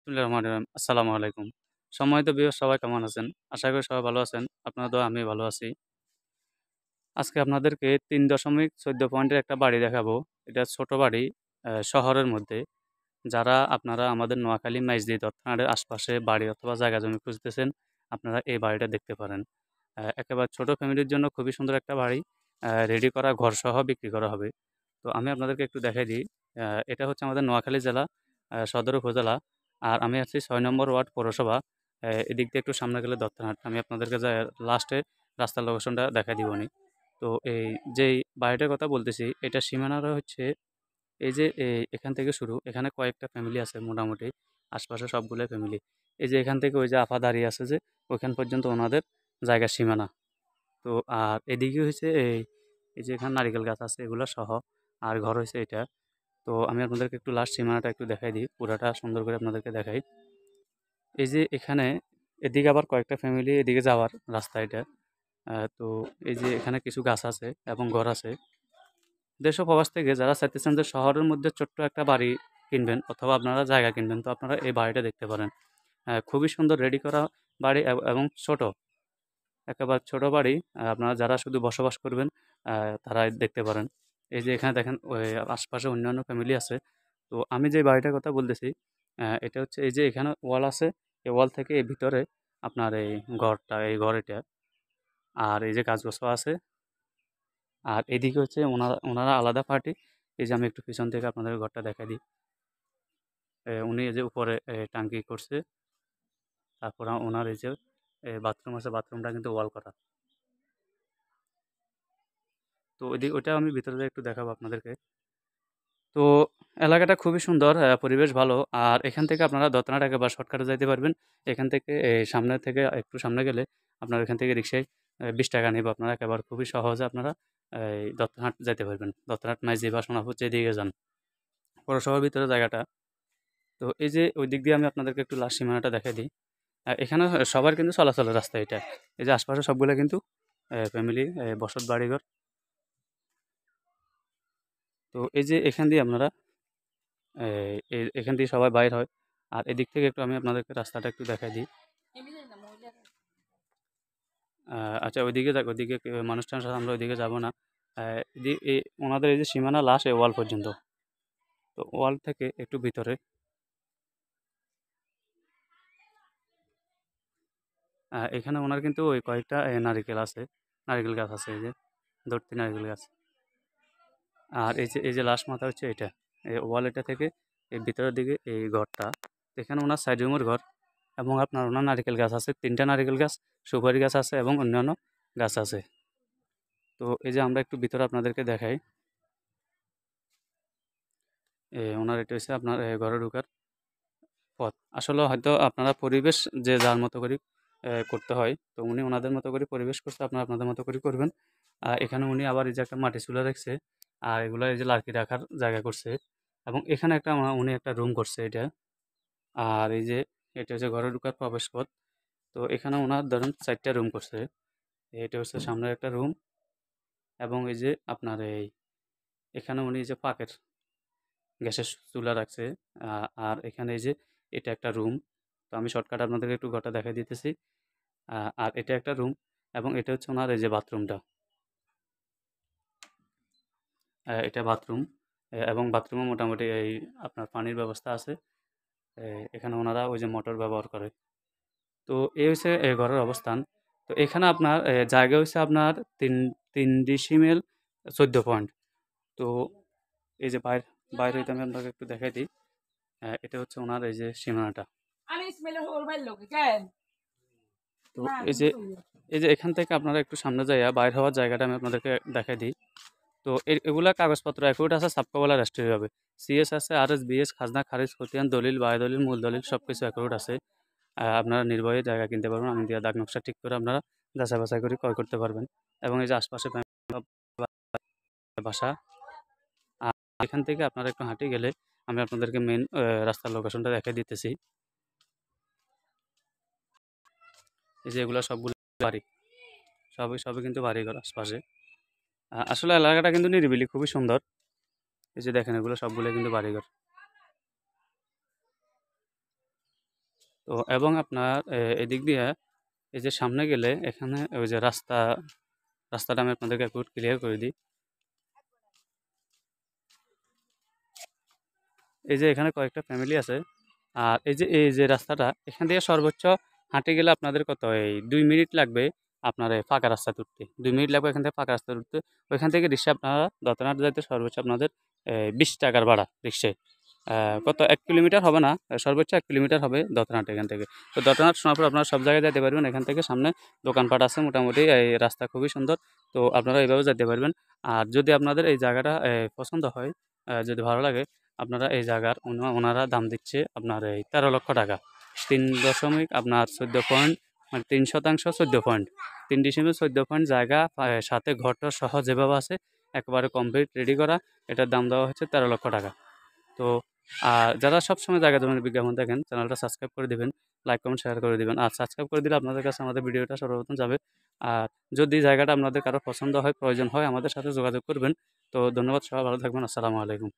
বিসমিল্লাহির রহমানির রহিম। আসসালামু আলাইকুম। সম্মানিত ভিউয়ার্স সবাই কেমন আছেন? আশা করি সবাই ভালো আছেন। আপনার দোয়ায় আমি ভালো আছি। আজকে আপনাদেরকে ৩.১৪ পয়েন্টের একটা বাড়ি দেখাবো। এটা ছোট বাড়ি শহরের মধ্যে। যারা আপনারা আমাদের নোয়াখালী, মাইজদী, তৎক্ষণাটের আশপাশে বাড়ি অথবা জায়গা জমি খুঁজতেছেন, আপনারা এই বাড়িটা দেখতে পারেন। একেবারে ছোট ফ্যামিলির জন্য খুবই সুন্দর একটা বাড়ি। রেডি করা ঘরসহ বিক্রি করা হবে। তো আমি আপনাদেরকে একটু দেখাই দিই। এটা হচ্ছে আমাদের নোয়াখালী জেলা, সদর উপজেলা। আর আমি আছি ৬ নম্বর ওয়ার্ড পৌরসভা। এদিক দিয়ে একটু সামনে গেলে দত্তহাট। আমি আপনাদেরকে লাস্টে রাস্তার লোকেশনটা দেখাই দিবনি। তো যেই বাড়িটার কথা বলতেছি, এটা সীমানাটা হচ্ছে এই যে এখান থেকে শুরু। এখানে কয়েকটা ফ্যামিলি আছে মোটামুটি। আশপাশে সবগুলোই ফ্যামিলি। এই যে এখান থেকে ওই যে আফা দাঁড়িয়ে আছে যে, ওইখান পর্যন্ত ওনাদের জায়গার সীমানা। তো আর এদিকে হচ্ছে এই যে এখানে নারিকেল গাছ আছে এগুলো সহ। আর ঘর হইছে এটা। তো আমি আপনাদেরকে একটু লাস্ট সীমানাটা একটু দেখাই দিই। পুরাটা সুন্দর করে আপনাদেরকে দেখাই। এই যে এখানে এদিকে আবার কয়েকটা ফ্যামিলি এদিকে যাওয়ার রাস্তা এটা। তো এই যে এখানে কিছু গাছ আছে এবং ঘর আছে। দেশ ও প্রবাস থেকে যারা চাইতেছেন যে শহরের মধ্যে ছোট্ট একটা বাড়ি কিনবেন অথবা আপনারা জায়গা কিনবেন, তো আপনারা এই বাড়িটা দেখতে পারেন। খুবই সুন্দর রেডি করা বাড়ি এবং ছোট, একেবারে ছোট বাড়ি। আপনারা যারা শুধু বসবাস করবেন তারা দেখতে পারেন। এই যে এখানে দেখেন ওই আশপাশে অন্যান্য ফ্যামিলি আছে। তো আমি যে বাড়িটার কথা বলতেছি, এটা হচ্ছে এই যে এখানে ওয়াল আছে। এই ওয়াল থেকে এই ভিতরে আপনার এই ঘরটা, এই ঘর এটা। আর এই যে গাছগাছও আছে। আর এদিকে হচ্ছে ওনারা ওনারা আলাদা পার্টি। এই যে আমি একটু পিছন থেকে আপনাদের ঘরটা দেখাই দিই। উনি এই যে উপরে টাঙ্কি করছে। তারপর ওনার এই যে বাথরুম আছে, বাথরুমটা কিন্তু ওয়াল করা। তো ওইটা আমি ভিতরে যেয়ে একটু দেখাবো আপনাদেরকে। তো এলাকাটা খুবই সুন্দর, পরিবেশ ভালো। আর এখান থেকে আপনারা দত্তনাট একেবারে শর্টকাটে যাইতে পারবেন। এখান থেকে সামনে থেকে একটু সামনে গেলে আপনার এখান থেকে রিক্সায় ২০ টাকা নেবে। আপনারা একেবারে খুবই সহজে আপনারা এই দত্তনাট যাইতে পারবেন। দত্তনাট, মাইজদি বা সোনাপুর যেদিকে যান। পৌরসভার ভিতরে জায়গাটা। তো এই যে ওই দিক দিয়ে আমি আপনাদেরকে একটু লাস্ট সীমানাটা দেখাই দিই। এখানে সবার কিন্তু চলাচলের রাস্তা এটা। এই যে আশপাশে সবগুলো কিন্তু ফ্যামিলি বসত বাড়িঘর। তো এই যে এখান দিয়ে আপনারা এখান দিয়ে সবাই বাইর হয়। আর এদিক থেকে একটু আমি আপনাদেরকে রাস্তাটা একটু দেখাই দিই। আচ্ছা, ওইদিকে যাক, ওইদিকে মানুষ টানুষ আছে, আমরা ওইদিকে যাবো না। ওনাদের এই যে সীমানা লাস্ট এই ওয়াল পর্যন্ত। তো ওয়াল থেকে একটু ভিতরে এখানে ওনার কিন্তু ওই কয়েকটা নারিকেল আছে, নারিকেল গাছ আছে। এই যে ধরতি নারিকেল গাছ। আর এই যে লাস্ট মাথা হচ্ছে এটা। এই ওয়াল এটা থেকে এই ভিতরের দিকে এই ঘরটা। এখানে ওনার সাইড রুমের ঘর। এবং আপনার ওনার নারিকেল গাছ আছে, ৩টা নারিকেল গাছ, সুপারি গাছ আছে এবং অন্যান্য গাছ আছে। তো এই যে আমরা একটু ভিতরে আপনাদেরকে দেখাই। ওনার এটা হচ্ছে আপনার ঘরে ঢোকার পথ। আসলে হয়তো আপনারা পরিবেশ যে যার মতো করে করতে হয়। তো উনি ওনাদের মতো করে পরিবেশ করছে, আপনারা আপনাদের মতো করে করবেন। এখানে উনি আবার এই যে একটা মাটি চুলা রাখছে। আর এগুলো এই যে লার্কি রাখার জায়গা করছে। এবং এখানে একটা উনি একটা রুম করছে এটা। আর এই যে এটা হচ্ছে ঘরে ঢোকার প্রবেশ পথ। তো এখানে ওনার ধরেন ৪টা রুম করছে। এটা হচ্ছে সামনের একটা রুম। এবং এই যে আপনার এখানে উনি এই যে পাকের গ্যাসের চুলা রাখছে। আর এখানে এই যে এটা একটা রুম। তো আমি শর্টকাট আপনাদেরকে একটু ঘরটা দেখাই দিতেছি। আর এটা একটা রুম। এবং এটা হচ্ছে ওনার এই যে বাথরুমটা। এটা বাথরুম। এবং বাথরুমে মোটামুটি এই আপনার পানির ব্যবস্থা আছে। এখানে ওনারা ওই যে মোটর ব্যবহার করে। তো এই হচ্ছে ঘরের অবস্থান। তো এখানে আপনার জায়গা হচ্ছে আপনার ৩ ডিসিমেল ১৪ পয়েন্ট। তো এই যে বাইরে হইতে আমি আপনাকে একটু দেখাই দিই। এটা হচ্ছে ওনার এই যে সীমানাটা। তো এই যে এখান থেকে আপনারা একটু সামনে যাইয়া বাইর হওয়ার জায়গাটা আমি আপনাদেরকে দেখাই দিই। তো এগুলা কাগজপত্র অ্যাকুরেট আছে, সাবকাওয়ালা রেজিস্ট্রি হবে। সিএস আছে, আরএস, বিএস, খাজনা খারিজ, খতিয়ান, দলিল, বায় দলিল, মূল দলিল সবকিছু অ্যাকুরেট আছে। আপনারা নির্ভয়ে জায়গা কিনতে পারবেন। আমি দেওয়া দাগ নকশা ঠিক করে আপনারা যাচাই বাছাই করে ক্রয় করতে পারবেন। এবং এই যে আশপাশে বাসা। আর এখান থেকে আপনারা একটু হাঁটে গেলে আমি আপনাদেরকে মেন রাস্তার লোকেশনটা দেখাই দিতেছি। এই যে এগুলো সবগুলো বাড়ি, সবই সবই কিন্তু বাড়িঘর আশপাশে। আসলে এলাকাটা কিন্তু নিরিবিলি, খুবই সুন্দর। এই যে দেখেন এগুলো সবগুলো কিন্তু বাড়িঘর। তো এবং আপনার এদিক দিয়ে এই যে সামনে গেলে এখানে ওই যে রাস্তাটা আমি আপনাদেরকে একটু ক্লিয়ার করে দিই। এই যে এখানে কয়েকটা ফ্যামিলি আছে। আর এই যে রাস্তাটা এখান থেকে সর্বোচ্চ হাঁটে গেলে আপনাদের কত এই 2 মিনিট লাগবে আপনার এই ফাঁকা রাস্তাতে উঠতে। 2 মিনিট লাগবে এখান থেকে ফাঁকা রাস্তায় উঠতে। ওইখান থেকে রিক্সা আপনারা দত্তনাথ যাইতে সর্বোচ্চ আপনাদের 20 টাকার ভাড়া রিক্সায়। কত 1 কিলোমিটার হবে না, সর্বোচ্চ 1 কিলোমিটার হবে দত্তনাট এখান থেকে। তো দত্তনাট শোনার পর আপনারা সব জায়গায় যেতে পারবেন। এখান থেকে সামনে দোকানপাট আছে মোটামুটি, এই রাস্তা খুবই সুন্দর। তো আপনারা এইভাবে যেতে পারবেন। আর যদি আপনাদের এই জায়গাটা পছন্দ হয়, যদি ভালো লাগে, আপনারা এই জায়গার ওনারা দাম দিচ্ছে আপনার এই 13 লক্ষ টাকা। 3 দশমিক আপনার 14 পয়েন্ট, মানে 3 শতাংশ 14 পয়েন্ট, 3 ডিসিমেল 14 পয়েন্ট জায়গা, সাথে ঘরটা সহ যেভাবে আছে একেবারে কমপ্লিট রেডি করা। এটার দাম দেওয়া হচ্ছে 13 লক্ষ টাকা। তো আর যারা সবসময় জায়গা জমির বিজ্ঞাপন দেখেন, চ্যানেলটা সাবস্ক্রাইব করে দিবেন, লাইক কমেন্ট শেয়ার করে দিবেন। আর সাবস্ক্রাইব করে দিলে আপনাদের কাছে আমাদের ভিডিওটা সর্বপ্রথম যাবে। আর যদি জায়গাটা আপনাদের কারো পছন্দ হয়, প্রয়োজন হয়, আমাদের সাথে যোগাযোগ করবেন। তো ধন্যবাদ, সবাই ভালো থাকবেন। আসসালামু আলাইকুম।